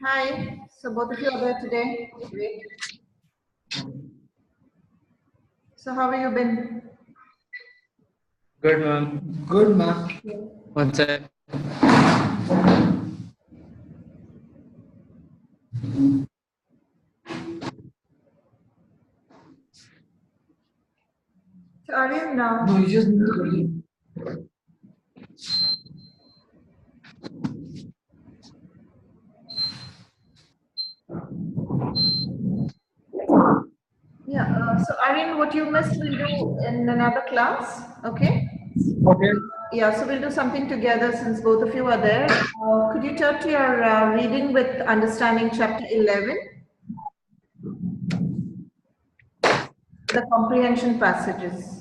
Hi, so both of you are there today. Great. So how have you been? Good, ma'am. Good, ma'am. One sec. So are you now? No, you just need to leave. Yeah. So Aryan, what you missed, we'll do in another class. Okay. Okay. Yeah. So we'll do something together since both of you are there. Could you turn to your reading with understanding chapter 11, the comprehension passages.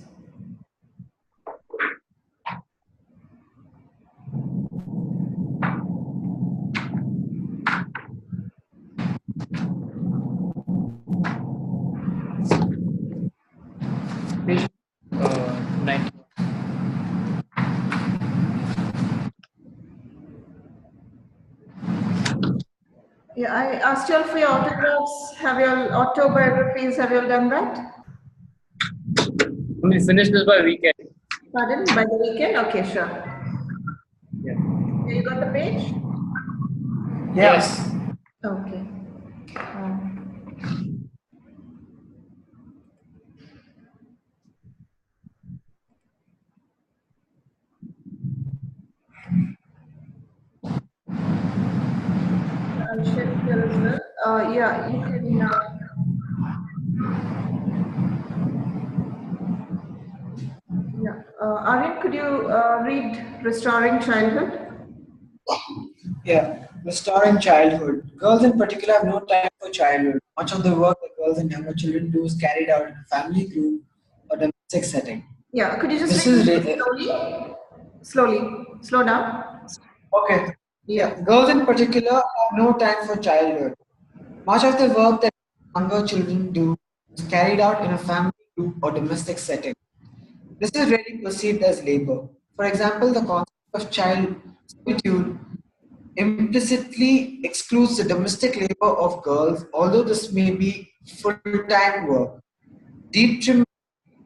Page 90. Yeah, I asked you all for your autographs. Have your autobiographies? Have you all done that? We finish this by weekend. Pardon? By the weekend? Okay, sure. Yeah. You got the page? Yes. Okay. I'll share it here as well. Yeah, you can. Yeah. Aryan, could you read Restoring Childhood? Yeah. Restoring childhood. Girls in particular have no time for childhood. Much of the work that girls and younger children do is carried out in a family group or domestic setting. Yeah. Could you just This read is it slowly? Slowly. Slow down. okay. Yeah. Girls in particular have no time for childhood. Much of the work that younger children do is carried out in a family group or domestic setting. This is rarely perceived as labor. For example, the concept of child servitude implicitly excludes the domestic labor of girls, although this may be full-time work. Deep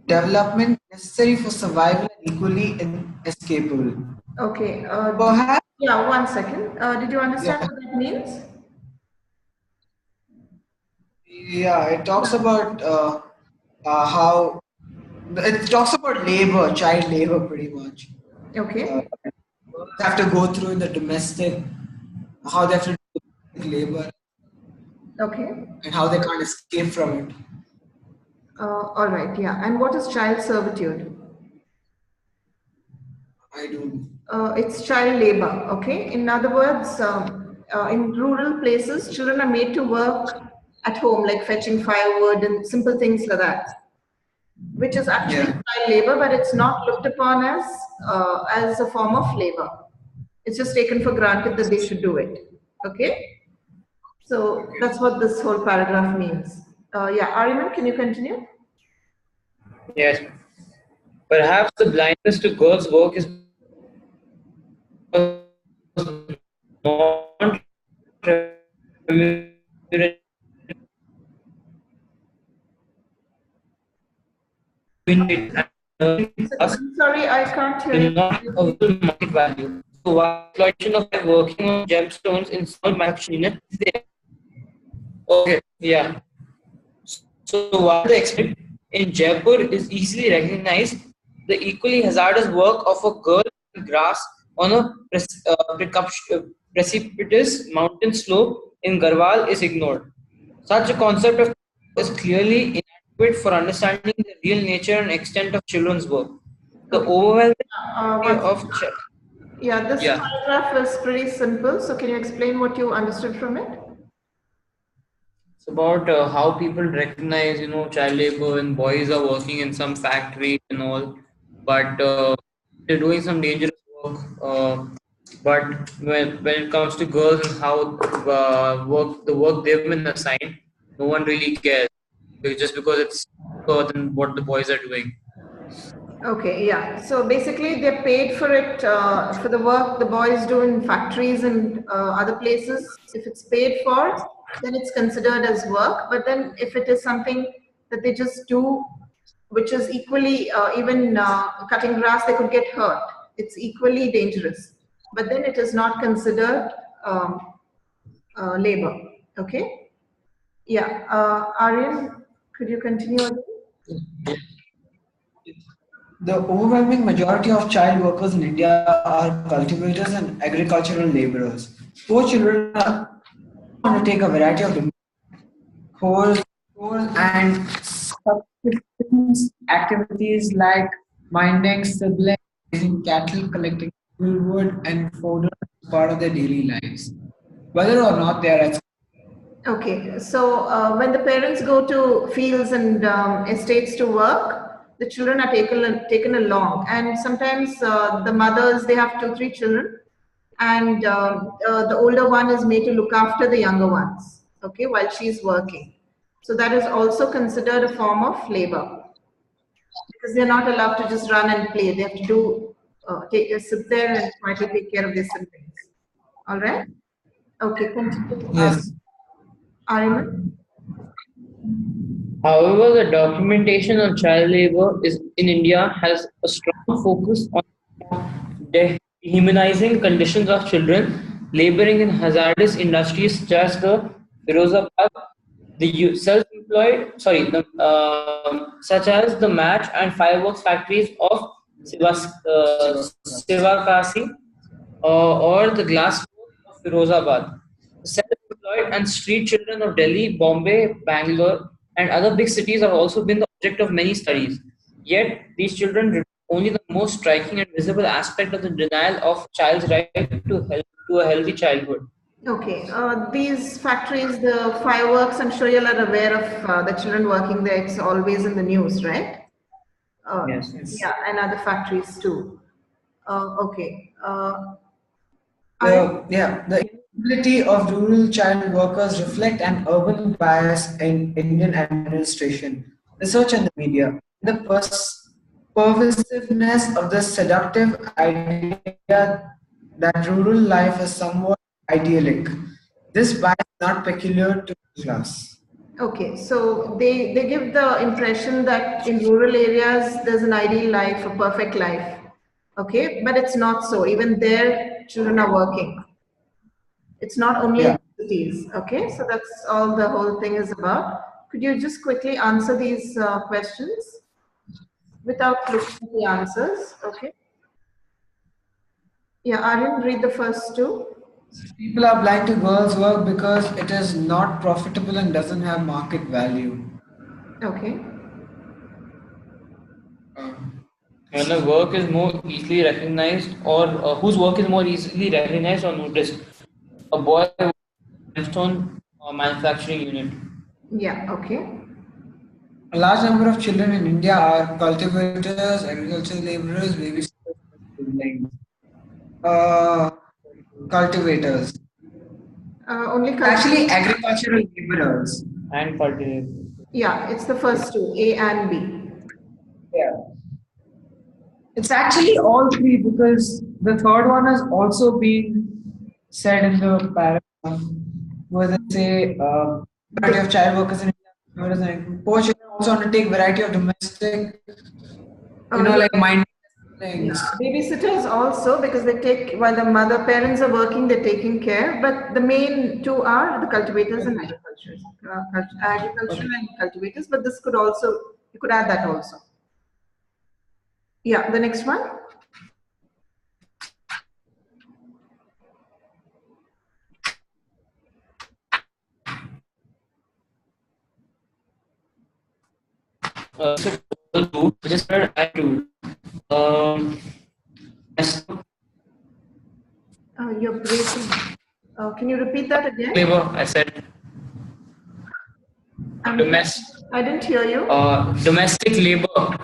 development necessary for survival and equally inescapable. Okay. Perhaps, Yeah. 1 second. Did you understand yeah, what that means? yeah, it talks about how it talks about labor, child labor, pretty much. Okay. Girls have to go through the domestic, how they have to do domestic labor, Okay. and how they can't escape from it. All right. Yeah. And what is child servitude? I don't. It's child labor. Okay. In other words, in rural places, children are made to work at home, like fetching firewood and simple things like that, which is actually Yeah. child labor, but it's not looked upon as a form of labor. It's just taken for granted that they should do it. Okay. So that's what this whole paragraph means. Yeah, Ariman, can you continue? Yes. Perhaps the blindness to girls' work is not remunerated us I'm sorry, I can't hear do you. not have a visible market value. So while exploitation of working on gemstones in small manufacturing units is there. Okay, yeah. So while the experiment in Jaipur is easily recognized, the equally hazardous work of a girl in grass on a precipitous mountain slope in Garhwal is ignored. Such a concept of is clearly inadequate for understanding the real nature and extent of children's work. The Okay. overwhelming One of second. Yeah, this yeah. paragraph is pretty simple. So can you explain what you understood from it? It's about how people recognize, child labor when boys are working in some factory and all, but they're doing some dangerous work. But when it comes to girls and how the work they've been assigned, no one really cares just because it's cheaper than what the boys are doing. Okay, yeah. So basically, they're paid for it, for the work the boys do in factories and other places. If it's paid for, then it's considered as work. But then if it is something that they just do, which is equally, even cutting grass, they could get hurt. It's equally dangerous. But then it is not considered labor. Okay? Yeah. Aryan, could you continue? The overwhelming majority of child workers in India are cultivators and agricultural laborers. Poor children undertake a variety of chores and subsistence activities like minding siblings, raising cattle, collecting wood and fodder as part of their daily lives, whether or not they are at Okay, so when the parents go to fields and estates to work, the children are taken along, and sometimes the mothers, they have two, three children, and the older one is made to look after the younger ones. Okay, while she's working, so that is also considered a form of labor because they're not allowed to just run and play. They have to do sit there and try to take care of their siblings. All right. Okay, continue. yes. Ariman? However, the documentation on child labor is in India has a strong focus on dehumanizing conditions of children laboring in hazardous industries such as the Firozabad, such as the match and fireworks factories of Sivakasi or the glass of Firozabad. The self-employed and street children of Delhi, Bombay, Bangalore, and other big cities have also been the object of many studies. Yet, these children reveal only the most striking and visible aspect of the denial of child's right to a healthy childhood. Okay, these factories, the fireworks, I'm sure you're aware of the children working there. It's always in the news, right? Yes. Yeah, and other factories too. Okay. The inability of rural child workers reflect an urban bias in Indian administration, research and the media. The pervasiveness of the seductive idea that rural life is somewhat idyllic. This bias is not peculiar to the class. Okay, so they give the impression that in rural areas there's an ideal life, a perfect life. Okay, but it's not so. Even there, children are working. It's not only in Yeah. cities. Okay, so that's all the whole thing is about. Could you just quickly answer these questions without looking at the answers? Okay. Yeah, Aryan, read the first two. People are blind to girls' work because it is not profitable and doesn't have market value. Okay. When a work is more easily recognized, or whose work is more easily recognized or noticed, a boy milestone manufacturing unit. Yeah, okay. A large number of children in India are cultivators, agricultural laborers, babysitters, siblings. Uh, cultivators. Only Actually, agricultural laborers. And cultivate. Yeah, it's the first two, A and B. Yeah. It's actually all three because the third one has also been said in the paragraph where they say variety of child workers in India. Poor children also undertake variety of domestic, like mind things. Babysitters also because they take while the mother parents are working, they're taking care. But the main two are the cultivators and agriculture and cultivators. But this could also you could add that also. Yeah, the next one. So which is called attitude. Yes, You're breaking. Can you repeat that again? labor. I said I didn't hear you. domestic labor.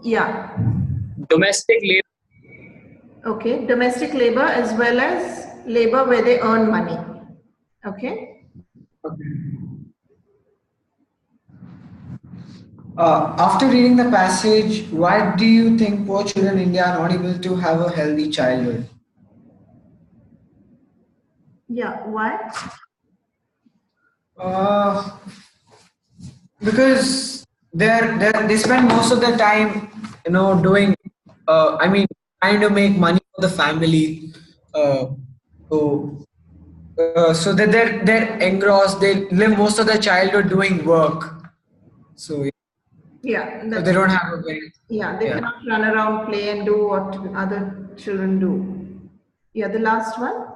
Yeah. Domestic labor. Okay. Domestic labor as well as labor where they earn money. Okay. Okay. After reading the passage, why do you think poor children in India are not able to have a healthy childhood? Yeah, why? Uh, because they spend most of their time, doing. I mean, trying to make money for the family. Uh, so, so that they're engrossed. They live most of their childhood doing work. So, yeah. Yeah, So they that's don't have a very, yeah, they yeah. cannot run around, play, and do what other children do. Yeah, the last one.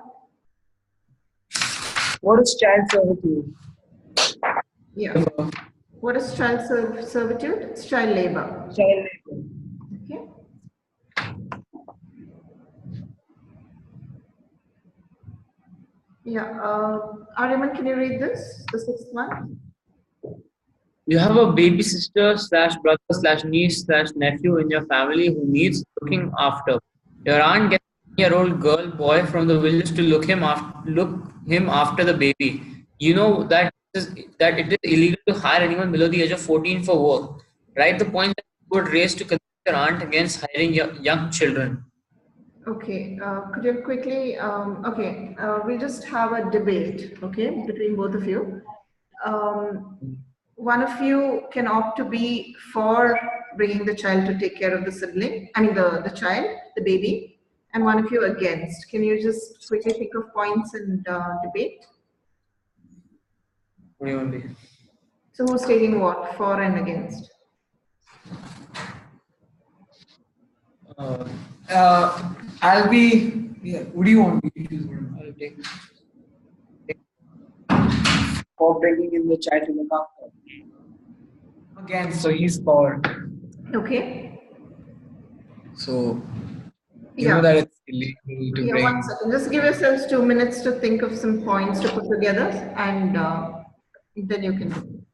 What is child servitude? Yeah. What is servitude? It's child labor. Child labor. Okay. Yeah. Aryaman, can you read this? The sixth one. You have a baby sister slash brother slash niece slash nephew in your family who needs looking after. Your aunt gets a 10-year-old girl boy from the village to look him after the baby. You know that it is illegal to hire anyone below the age of 14 for work. Right? The point that you would raise to convince your aunt against hiring young children. Okay. Could you quickly? Okay. We'll just have a debate. Okay, between both of you. Um, one of you can opt to be for bringing the child to take care of the sibling. I mean, the child, the baby, and one of you against. Can you just quickly think of points and debate? Only. So who's taking what, for and against? Uh, I'll be. Yeah. What do you want me to choose? I'll take. For bringing in the child to look after. Again, so he's for. Okay. So you Yeah. know that it's illegal to Yeah, bring. 1 second. Just give yourselves 2 minutes to think of some points to put together, and then you can do it.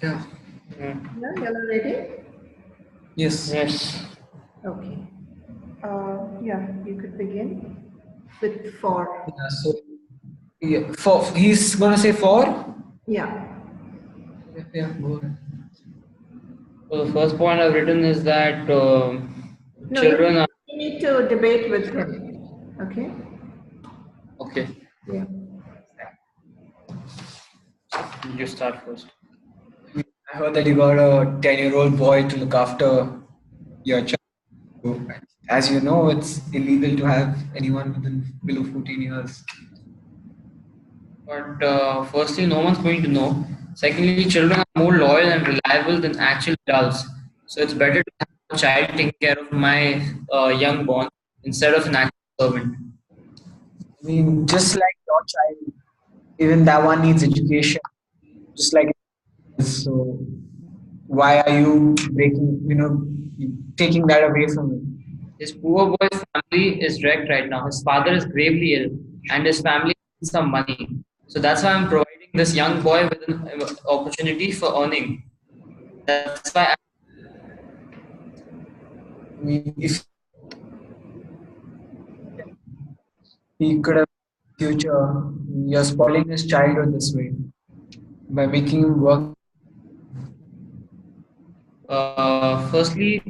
Yeah. Yeah. Yeah, you're ready? Yes. Yes. Okay. Yeah, you could begin with for. Yeah. So yeah, for he's gonna say for. Yeah. Yeah. Yeah. Go ahead. So the first point I've written is that No, children are you need to debate with him. Okay? okay. Yeah. You start first. I heard that you got a 10-year-old boy to look after your child. So, as you know, it's illegal to have anyone within below 14 years. But firstly, no one's going to know. Secondly, children are more loyal and reliable than actual adults. So it's better to have a child taking care of my young born instead of an actual servant. I mean, just like your child, even that one needs education, just like so. Why are you taking that away from him? His poor boy's family is wrecked right now. His father is gravely ill, and his family needs some money. So that's why I'm providing this young boy with an opportunity for earning. That's why I mean, if he could have future, you're spoiling his childhood this way by making him work.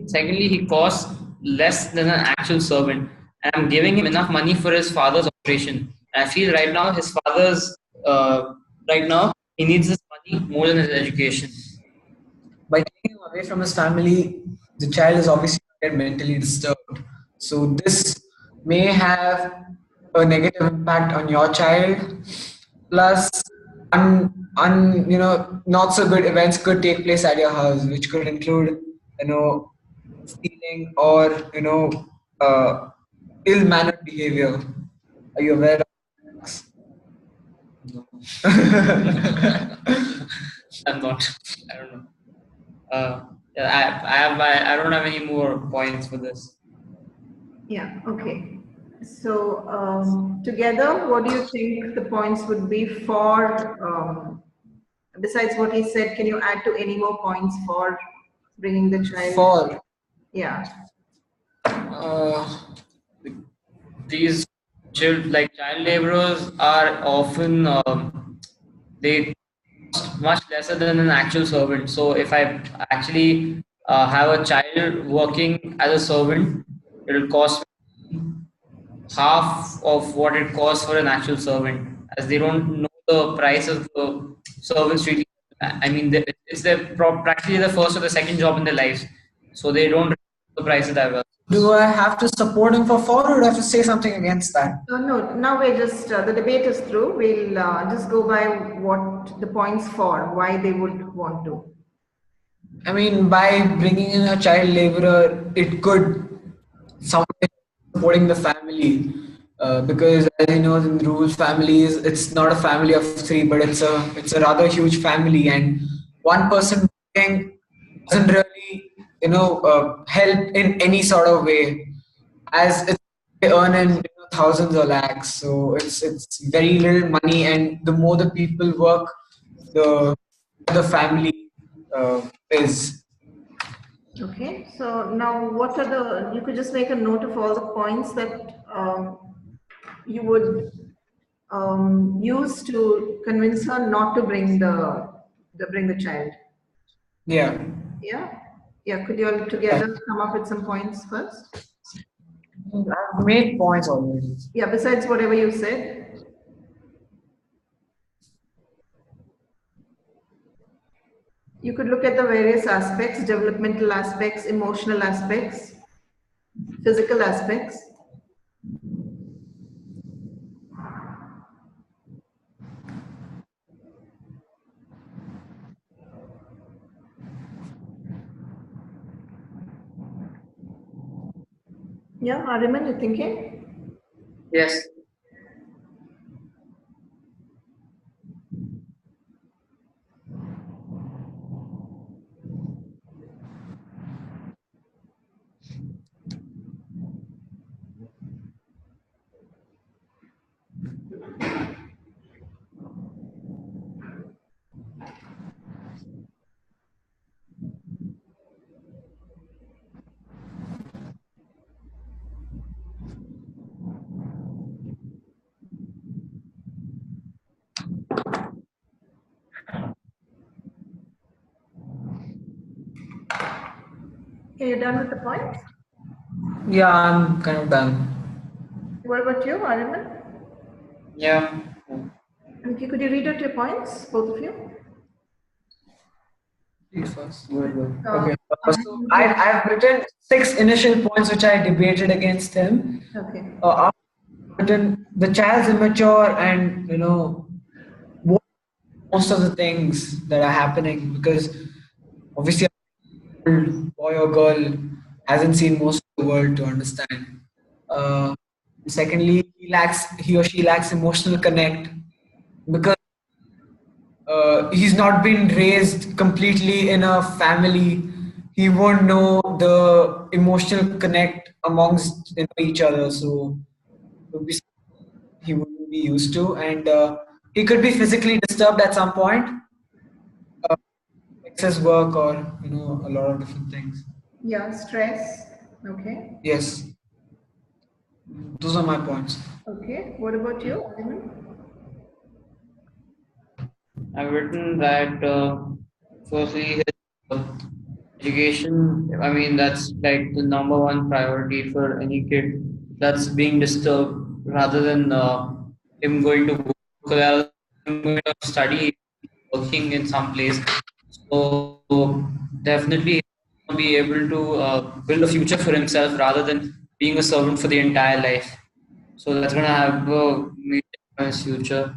Secondly, he costs less than an actual servant, and I'm giving him enough money for his father's operation. And I feel right now his father's right now he needs this money more than his education. By taking him away from his family, the child is obviously get mentally disturbed. So this may have a negative impact on your child. Plus, not so good events could take place at your house, which could include, stealing or uh, ill-mannered behavior. Are you aware of I'm not. I don't know. Yeah, I don't have any more points for this. Yeah, okay. So together, what do you think the points would be for, besides what he said, can you add to any more points for bringing the child? for Yeah. These child laborers are often they cost much lesser than an actual servant. So if I actually have a child working as a servant, it will cost me half of what it costs for an actual servant, as they don't know the price of the servants really. I mean, it's practically the first or the second job in their lives, so they don't know the prices that well. Do I have to support him for four, or do I have to say something against that? No, now we're just, the debate is through. We'll just go by what the points for, why they would want to. I mean, by bringing in a child laborer, it could somewhere supporting the family. Because as you know, in rural families, it's not a family of three, but it's a rather huge family, and one person working doesn't really help in any sort of way, as they earn in thousands or lakhs. So it's very little money, and the more the people work, the family is. Okay, so now what are you could just make a note of all the points that you would use to convince her not to bring the child. Yeah. Yeah, yeah. Could you all together come up with some points first? I've made points already. Yeah, besides whatever you said. You could look at the various aspects, developmental aspects, emotional aspects, physical aspects. Yeah, Ariman, you thinking? Yes. Okay, you're done with the points? Yeah, I'm kind of done. What about you, Ariman? Yeah. Okay, could you read out your points, both of you? First. Okay. So I've written 6 initial points which I debated against him. Okay. After written the child's immature, and what most of the things that are happening, because obviously a boy or girl hasn't seen most of the world to understand. Uh, Secondly, he or she lacks emotional connect, because he's not been raised completely in a family. He won't know the emotional connect amongst each other. So he wouldn't be used to, and he could be physically disturbed at some point, uh, excess work, or a lot of different things. Yeah, stress. Okay. Yes, those are my points. Okay. What about you, Ariman? I've written that firstly his education, I mean, that's like the number one priority for any kid that's being disturbed rather than him going to Gurukula, him going to study, working in some place. So definitely he'll be able to build a future for himself rather than being a servant for the entire life. So that's gonna have a major influence on his future.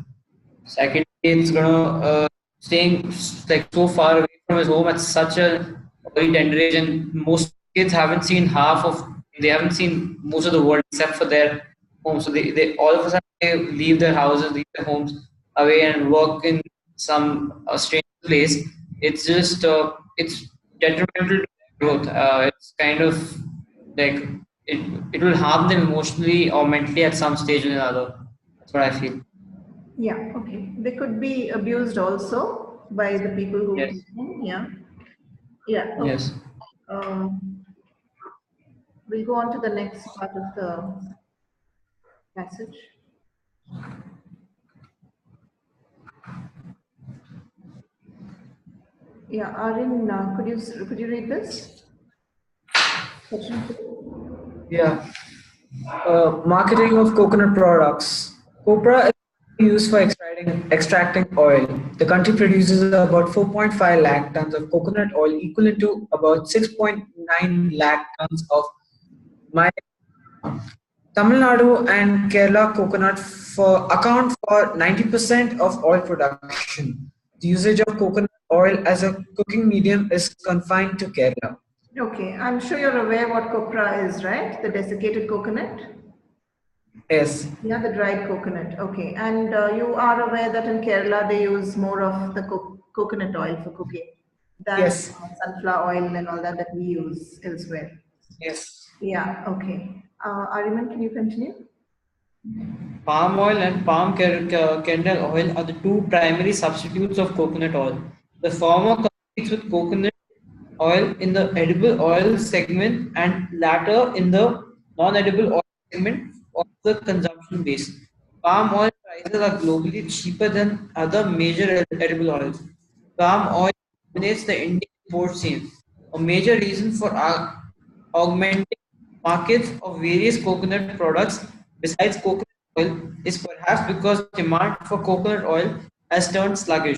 Secondly, it's gonna staying like so far away from his home at such a early tender age, and most kids haven't seen they haven't seen most of the world except for their home. So they all of a sudden they leave their houses, leave their homes away and work in some strange place. It's just it's detrimental to their growth. It's kind of like it will harm them emotionally or mentally at some stage or another. That's what I feel. Yeah, okay. They could be abused also by the people who Yes. teach them. Yeah. Yeah, okay. Yes. Um, we'll go on to the next part of the passage. Yeah, Aryan, could you read this? Section 2. Yeah. Marketing of coconut products. Copra is used for extracting oil. The country produces about 4.5 lakh tons of coconut oil, equivalent to about 6.9 lakh tons of my Tamil Nadu and Kerala coconut account for 90% of oil production. The usage of coconut oil as a cooking medium is confined to Kerala. Okay, I'm sure you're aware what copra is, right? The desiccated coconut? Yes. Yeah, the dried coconut. Okay, and you are aware that in Kerala they use more of the coconut oil for cooking than Yes. sunflower oil and all that that we use elsewhere. Yes. Yeah, okay. Ariman, can you continue? Palm oil and kernel oil are the two primary substitutes of coconut oil. The former competes with coconut oil in the edible oil segment and latter in the non-edible oil segment of the consumption base. Palm oil prices are globally cheaper than other major edible oils. Palm oil dominates the Indian import scene. A major reason for augmenting markets of various coconut products besides coconut oil is perhaps because demand for coconut oil has turned sluggish.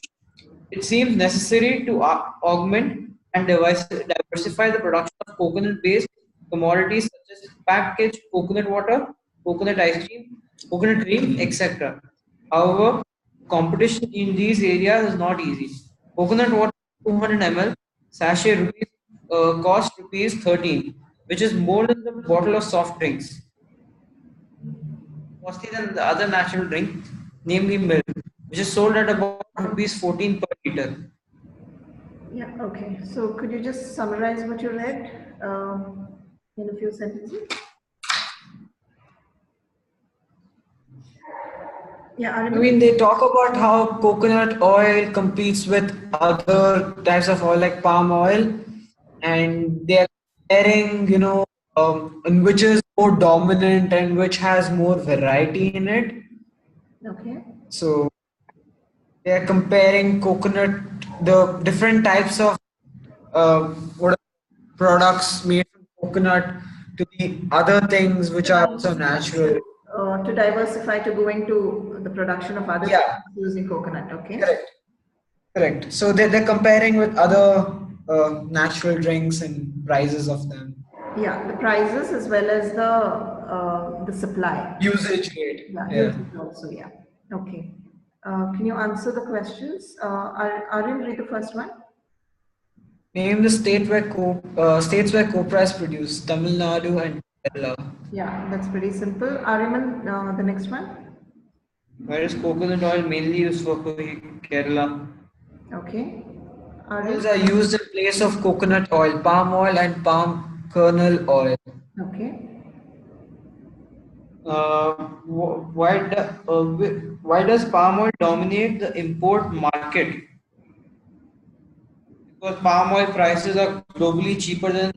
It seems necessary to augment and diversify the production of coconut-based commodities such as packaged coconut water, coconut ice cream, coconut cream, etc. However, competition in these areas is not easy. Coconut water 200 ml sachet cost rupees 13, which is more than the bottle of soft drinks, costly than the other natural drink, namely milk, which is sold at about rupees 14 per liter. Yeah, okay. So could you just summarize what you read in a few sentences? Yeah, I mean, they talk about how coconut oil competes with other types of oil like palm oil, and they're comparing, and which is more dominant and which has more variety in it. Okay. So they're comparing coconut, the different types of uh, what products made from coconut to the other things which are also natural. To diversify to go into the production of other Yeah, things using coconut, okay? correct. Correct. So they're comparing with other natural drinks and prices of them. Yeah, the prices as well as the supply. Usage rate. Yeah, Yeah. usage also, yeah. Okay. Can you answer the questions? Aryan, read the first one. Name the states where copra is produced. Tamil Nadu and Kerala. Yeah, that's pretty simple. Ariman, the next one. Where is coconut oil mainly used for Kerala? Okay. Oils Aryan. are used in place of coconut oil, palm oil, and palm kernel oil. Okay. Why does palm oil dominate the import market? Because palm oil prices are globally cheaper than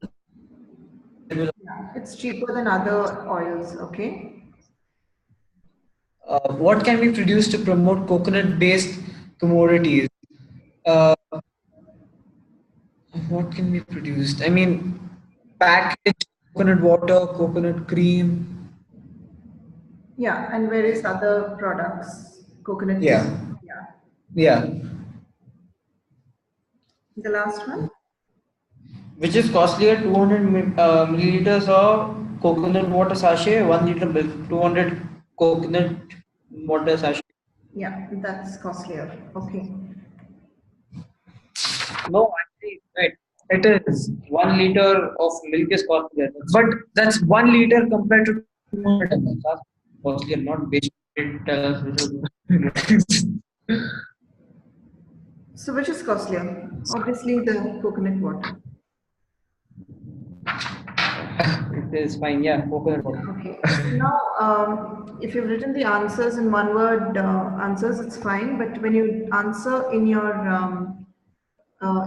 Yeah, it's cheaper than other oils, okay? What can be produced to promote coconut-based commodities? Uh, What can be produced? I mean, packaged coconut water, coconut cream. Yeah, and various other products, coconut tea. Yeah. Yeah. Yeah. The last one? Which is costlier, 200 milliliters of coconut water sachet, 1 liter milk, 200 coconut water sachet. Yeah, that's costlier. Okay. No, actually, right. It is. 1 liter of milk is costlier. But that's 1 liter compared to 200 ml. That's costlier, not basically tell us which is. So which is costlier? Obviously the coconut water. It is fine, yeah, coconut water. Okay. So now, if you've written the answers in one word answers, it's fine. But when you answer in your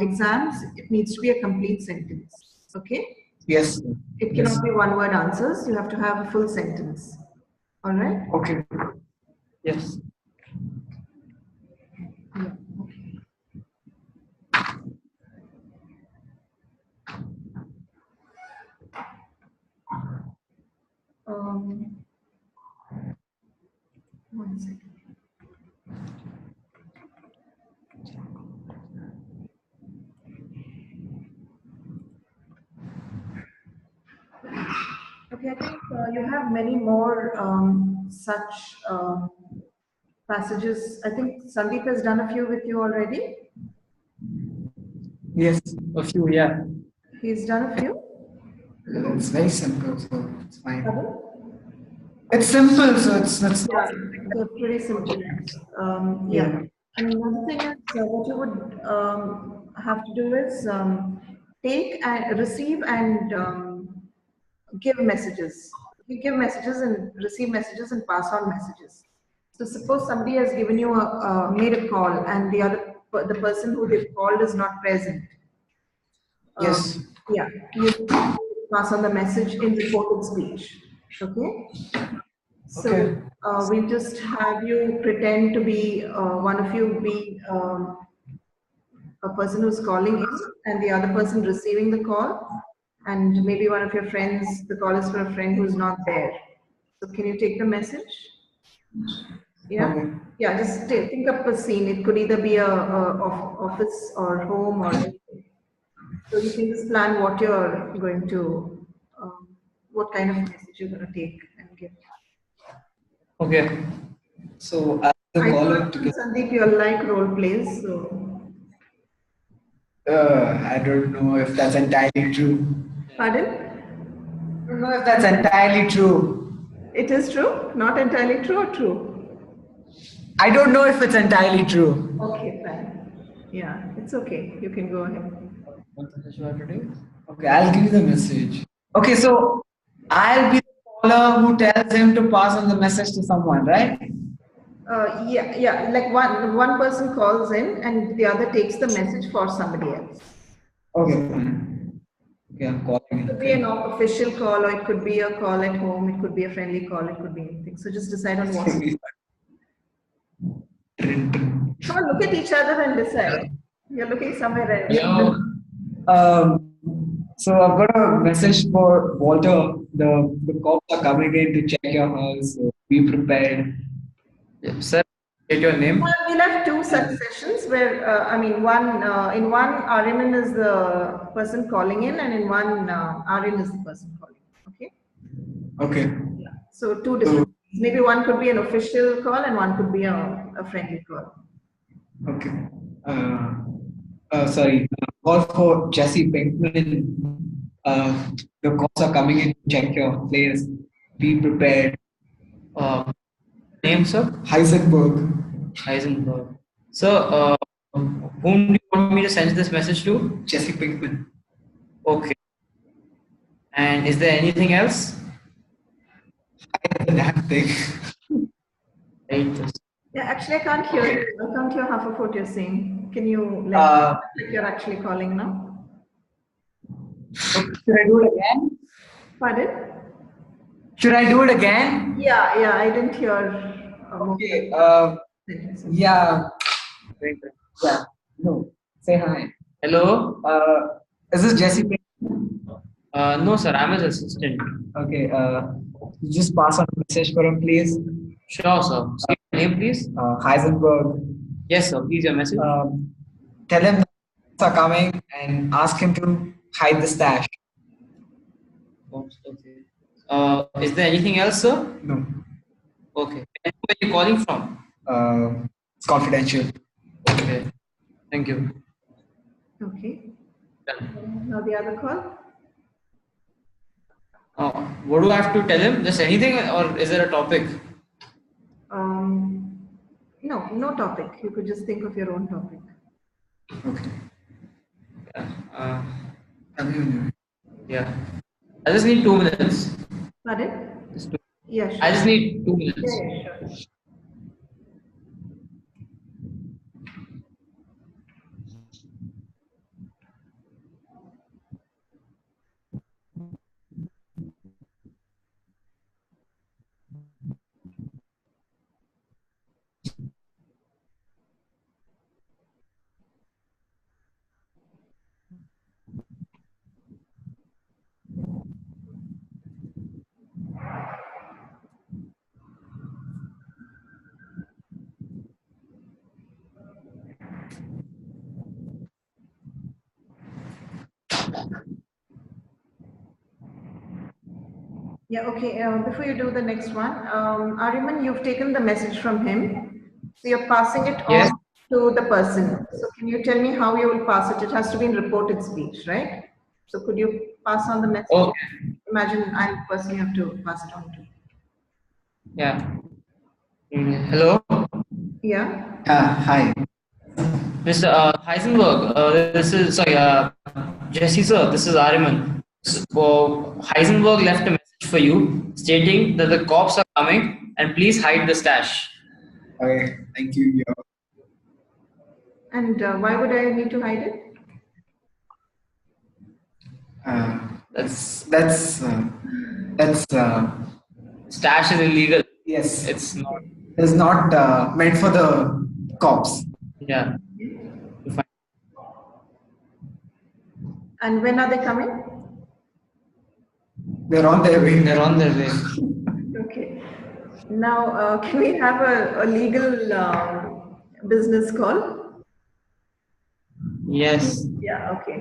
exams, it needs to be a complete sentence. Okay? Yes. It Yes. cannot be one word answers. You have to have a full sentence. All right? Okay. Yes. Yeah. Um, one second. Okay, I think you have many more such passages. I think Sandeep has done a few with you already. Yes. A few, yeah. He's done a few. It's very simple, so it's fine. Pardon? It's simple, so it's Yeah, they're pretty simple. Yeah. And another thing is what you would have to do is take and receive and give messages. You give messages and receive messages and pass on messages. So suppose somebody has given you made a call and the person who they've called is not present. Yes. Yeah, you pass on the message in reported speech. Okay. So Okay. we'll just have you pretend to be one of you be a person who's calling in and the other person receiving the call, and maybe one of your friends, the call is for a friend who's not there. So can you take the message? Yeah? Okay. Yeah, just think up a scene. It could either be a office or home or anything. So you can just plan what you're going to, what kind of message you're going to take and give. Okay. So as the I caller thought, to get, Sandeep, you like role plays, so. I don't know if that's entirely true. Pardon? I don't know if that's entirely true. It is true? Not entirely true or true? I don't know if it's entirely true. Okay, fine. Yeah, it's okay. You can go ahead. What message you have to take? Okay, I'll give you the message. Okay, so I'll be the caller who tells him to pass on the message to someone, right? Yeah. Like one person calls in and the other takes the message for somebody else. Okay, fine. Okay, I'm calling It in. could be an official call, or it could be a call at home. It could be a friendly call. It could be anything. So just decide on what. Come on, look at each other and decide. You're looking somewhere else. Hello. So I've got a message for Walter. The cops are coming in to check your house. So be prepared. Yeah, sir, get your name. Well, we'll have two such sessions where, in one, Ariman is the person calling in, and in one, Aryan is the person calling. Okay? Okay. Yeah. So two different. Maybe one could be an official call, and one could be a friendly call. Okay. Sorry. Call for Jesse Pinkman. The cops are coming in to check your place. Be prepared. Name, sir? Heisenberg. Heisenberg. So, whom do you want me to send this message to? Jesse Pinkman. Okay. And is there anything else? That thing. Right. Yeah, actually, I can't hear you. I can't hear half of what you're saying. Can you like you're actually calling now? Should I do it again? Pardon? Should I do it again? Yeah, I didn't hear. Okay. Sentences. Yeah. Right. Yeah. No. Say hi. Hello. Is this Jesse? No, sir. I'm his assistant. Okay. You just pass on a message for him, please. Sure, sir. Say your name, please. Heisenberg. Yes, sir. Please, your message. Tell him the are coming and ask him to hide the stash. Oops, okay. Is there anything else, sir? No. Okay. And where are you calling from? It's confidential. Okay. Thank you. Okay. Done. Now the other call. What do I have to tell him? Just anything, or is there a topic? No, no topic. You could just think of your own topic. Okay. Yeah. Uh, Yeah. I just need 2 minutes. Pardon? Just two. Yeah, sure. I just need 2 minutes. Yeah, sure. Yeah, okay. Before you do the next one, Ariman, you've taken the message from him. So you're passing it Yes. on to the person. So can you tell me how you will pass it? It has to be in reported speech, right? So could you pass on the message? Okay. Imagine I'm the person you have to pass it on to. Yeah. Hello, Yeah. Hi. Mr. Heisenberg. This is sorry, Jesse sir. This is Ariman. Heisenberg left a message for you stating that the cops are coming and please hide the stash. Okay. Thank you. And why would I need to hide it? That's That's stash is illegal. yes. It's not. It's not meant for the cops. Yeah. Fine. And when are they coming? They're on their way. They're on their way. Okay. Now, can we have a legal business call? Yes. Yeah, okay.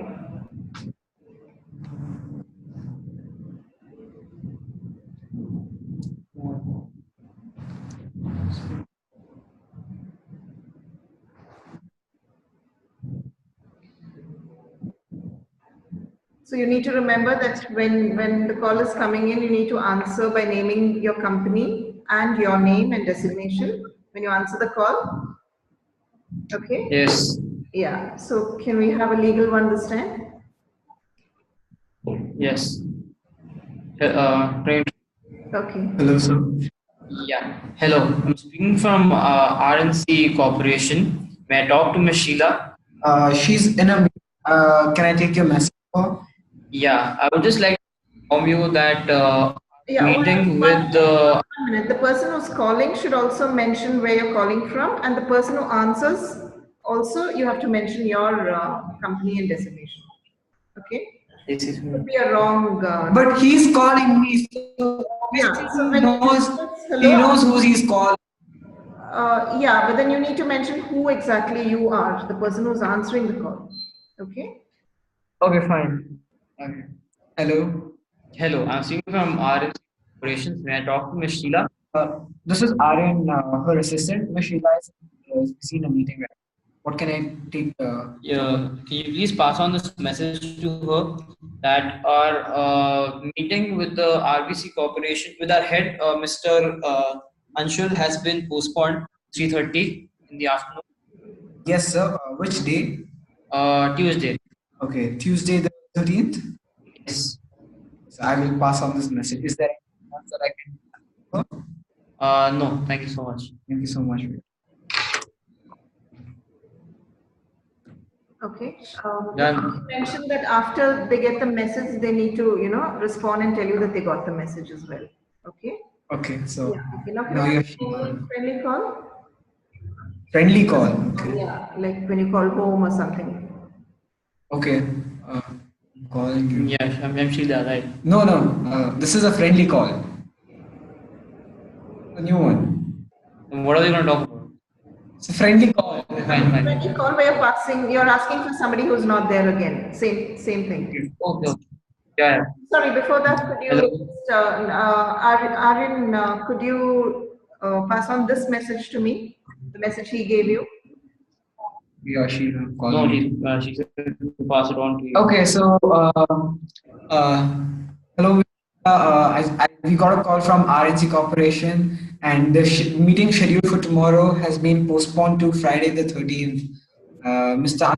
So you need to remember that when the call is coming in, you need to answer by naming your company and your name and designation when you answer the call. Okay? Yes. Yeah. So can we have a legal one this time? Yes. Train. Okay. Hello, sir. Yeah. Hello. I'm speaking from RNC Corporation. May I talk to Ms. Sheila? She's in a. Can I take your message? Yeah. I would just like to inform you that Yeah. meeting with the. 1 minute. The person who's calling should also mention where you're calling from, and the person who answers also you have to mention your company and designation. Okay. This is Could be a wrong. But he's calling me, so Yeah. So he when knows. hello, He knows who he's calling. Yeah, but then you need to mention who exactly you are, the person who's answering the call. Okay? Okay, fine. Okay. Hello. Hello. I'm speaking from RNC Corporation. May I talk to Ms. Sheila? This is Aryan, her assistant. Miss Sheila is busy in a meeting. Right? What can I take? Yeah. Can you please pass on this message to her that our meeting with the RBC Corporation with our head, Mr. Anshul, has been postponed 3:30 in the afternoon. Yes, sir. Which day? Tuesday. Okay, Tuesday the 13th. Yes. So I will pass on this message. Is there anything else that I can? No. Thank you so much. Thank you so much. Okay. Done. You mentioned that after they get the message, they need to, respond and tell you that they got the message as well. Okay? Okay, so Yeah. Okay. Now, now you're friendly call? friendly call. Okay. Yeah, like when you call home or something. Okay. Uh, calling you. Yeah, Shamshida, right? No, no. This is a friendly call. A new one. And what are they going to talk about? It's a friendly call. Fine, When fine. you call where you're passing, you're asking for somebody who's not there again. Same thing. Okay. Yeah. Sorry, before that, could you Hello. just, Aryan, could you pass on this message to me? The message he gave you? Yeah, she will call No, me. she said to pass it on to you. Okay, so hello. We got a call from RNC Corporation, and the meeting scheduled for tomorrow has been postponed to Friday the 13th. Mr.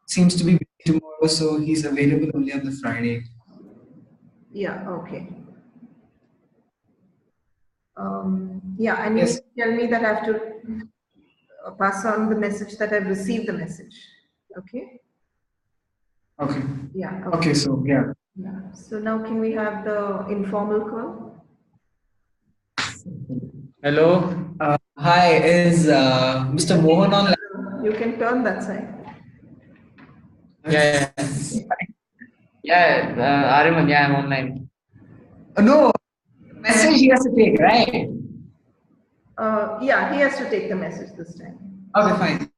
seems to be busy tomorrow, so he's available only on the Friday. Yeah, okay. Yeah, and you Yes. need to tell me that I have to pass on the message that I've received the message. Okay? Okay. Yeah. Okay, so yeah. Yeah. So now can we have the informal call? Hello. Hi, is Mr. Mohan on? You can turn that side. Yeah. Yeah, Ariman, yeah, I'm online. No, message he has to take, right? Yeah, he has to take the message this time. Okay, fine.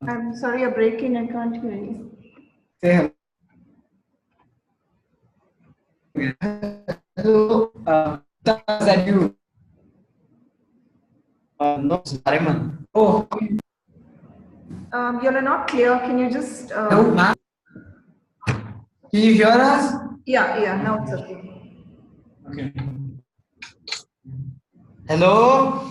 I'm sorry, you're breaking. I can't hear you. Say hello. Hello, is that you? No, it's Ariman. Oh, You're not clear. Can you just? hello, ma'am. Can you hear us? Yeah. Now it's okay. Okay. Hello.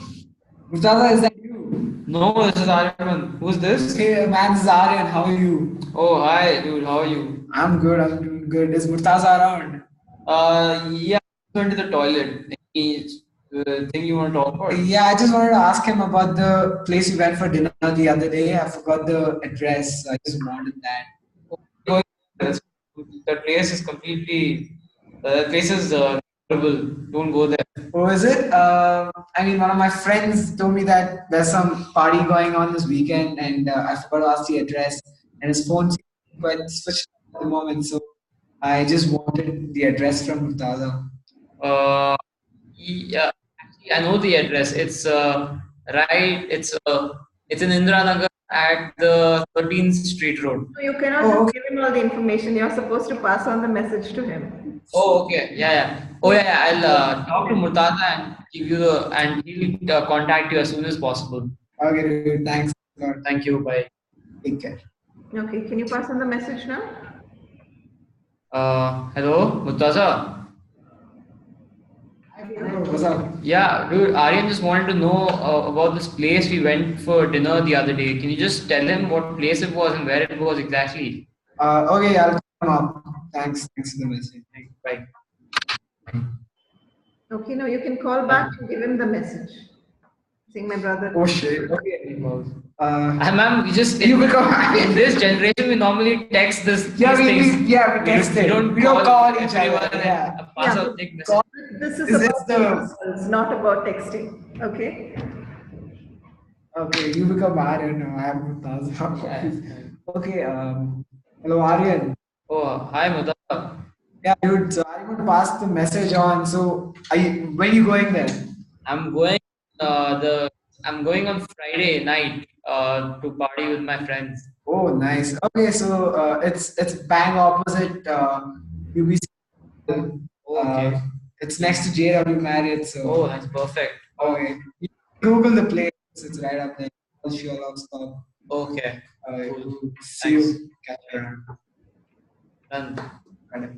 Murtaza, is that you? No, this is Ariman. Who's this? Hey, man, this is Aryan. How are you? Oh, hi, dude. How are you? I'm good. I'm doing good. Is Murtaza around? Yeah, I went to the toilet. Any thing you want to talk about? Yeah, I just wanted to ask him about the place we went for dinner the other day. I forgot the address. I just wanted that. The place is completely. The place is horrible. Don't go there. Oh, is it? I mean, one of my friends told me that there's some party going on this weekend, and I forgot to ask the address, and his phone seems quite switched off at the moment. So I just wanted the address from Murtaza. Uh, yeah, actually, I know the address. It's right. It's in Indiranagar at the 13th Street Road. So you cannot Oh, just okay. give him all the information. You're supposed to pass on the message to him. Oh, okay. Yeah. Oh, yeah. I'll talk to Murtaza and give you the and he'll contact you as soon as possible. Okay, dude, thanks. God, Thank you. Bye. take care. Okay, can you pass on the message now? Hello, Murtaza. Hello, what's up? Yeah, dude. Aryan just wanted to know about this place we went for dinner the other day. Can you just tell him what place it was and where it was exactly? Okay, I'll come up. Thanks for the message. Bye. Okay, now you can call back and give him the message. Saying my brother. Oh shit. Okay. Ma'am, we just You become in this generation we normally text this. Yeah, these things. we text We it. don't We don't call each everyone other. and Yeah. pass Yeah, out thick message. This is Is this about the- calls, not about texting. Okay. Okay, you become Aryan now. I am Murtaza. Yeah. Okay. Hello, Aryan. Oh, hi, Murtaza. Yeah, dude. So I'm going to pass the message on. So, when are you going there? I'm going I'm going on Friday night to party with my friends. Oh, nice. Okay, so it's bang opposite UBC. Okay. It's next to JW Marriott. So. Oh, that's perfect. Okay. You Google the place. It's right up there. Sherlock stop. Okay. Cool. See Thanks. you. Catch you around. Done.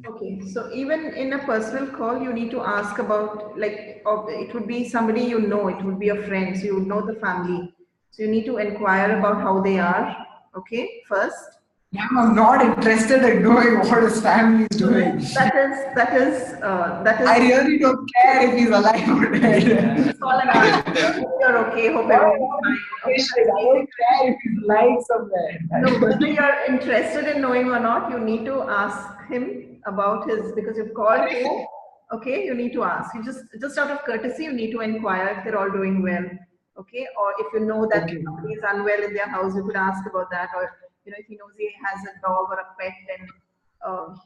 Okay, so even in a personal call, you need to ask about, like, it would be somebody you know, it would be a friend, so you would know the family. So you need to inquire about how they are, okay, first. I'm not interested in knowing what his family is doing. That is. I really don't care if he's alive or dead. Call and ask. Hope you're okay. Hope everyone's fine. I don't care if he's alive somewhere. No, whether you're interested in knowing or not, you need to ask him about his, because you've called him okay, you need to ask. You just out of courtesy, you need to inquire if they're all doing well, okay? Or if you know that Okay. somebody is unwell in their house, you could ask about that. Or if he knows he has a dog or a pet, then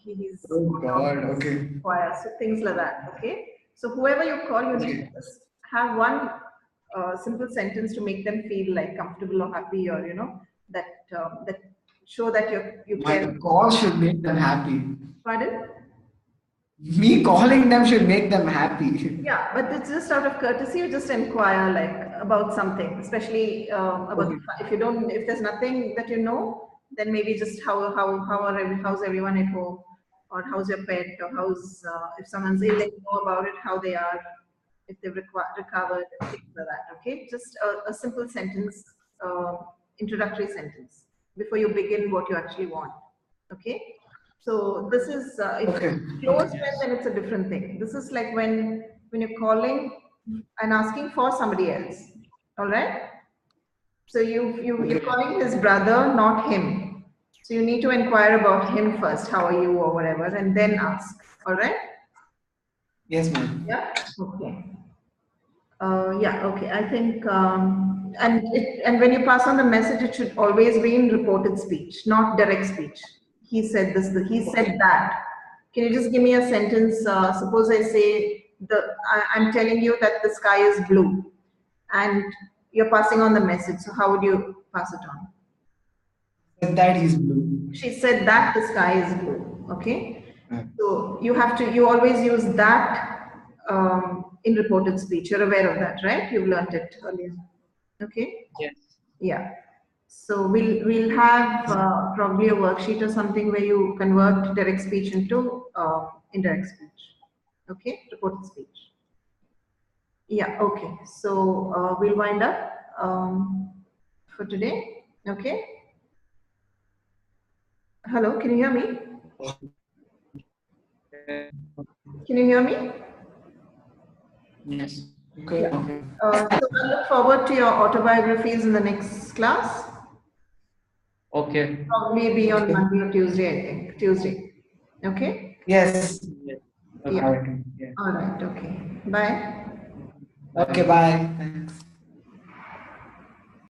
he's Oh God. Okay. inquire. So things like that, okay? So whoever you call, you need to Okay. just have one simple sentence to make them feel like comfortable or happy, or that that show that you My care. call should make them happy. Pardon? Me calling them should make them happy. Yeah, but it's just out of courtesy. You just inquire like about something, especially about Okay. if there's nothing that you know, then maybe just how's everyone at home, or how's your pet, or how's if someone's ill, let you know about it, how they are, if they've recovered, things like that. Okay, just a simple sentence, introductory sentence before you begin what you actually want. Okay. So this is if Okay. it's close friend, then it's a different thing. This is like when you're calling and asking for somebody else. All right. So you're Okay. calling his brother, not him. So you need to inquire about him first. How are you, or whatever, and then ask. All right. Yes, ma'am. Yeah. Okay. Yeah. Okay. I think and when you pass on the message, it should always be in reported speech, not direct speech. He said this. He said that. Can you just give me a sentence? Suppose I say I'm telling you that the sky is blue, and you're passing on the message. So how would you pass it on? Said that he's blue. She said that the sky is blue. Okay. Uh, So you always use that in reported speech. You're aware of that, right? You've learned it earlier. Okay. Yes. Yeah. So we'll have probably a worksheet or something where you convert direct speech into indirect speech. Okay, reported speech. Yeah. Okay. So we'll wind up for today. Okay. Hello. Can you hear me? Can you hear me? Yes. Okay. Yeah. Okay. So I look forward to your autobiographies in the next class. Okay. Probably be on Okay. Monday or Tuesday, I think. Tuesday. Okay? Yes. Yes. Yeah. Alright. Yeah. All right. Okay. Bye. Okay. Bye. Thanks.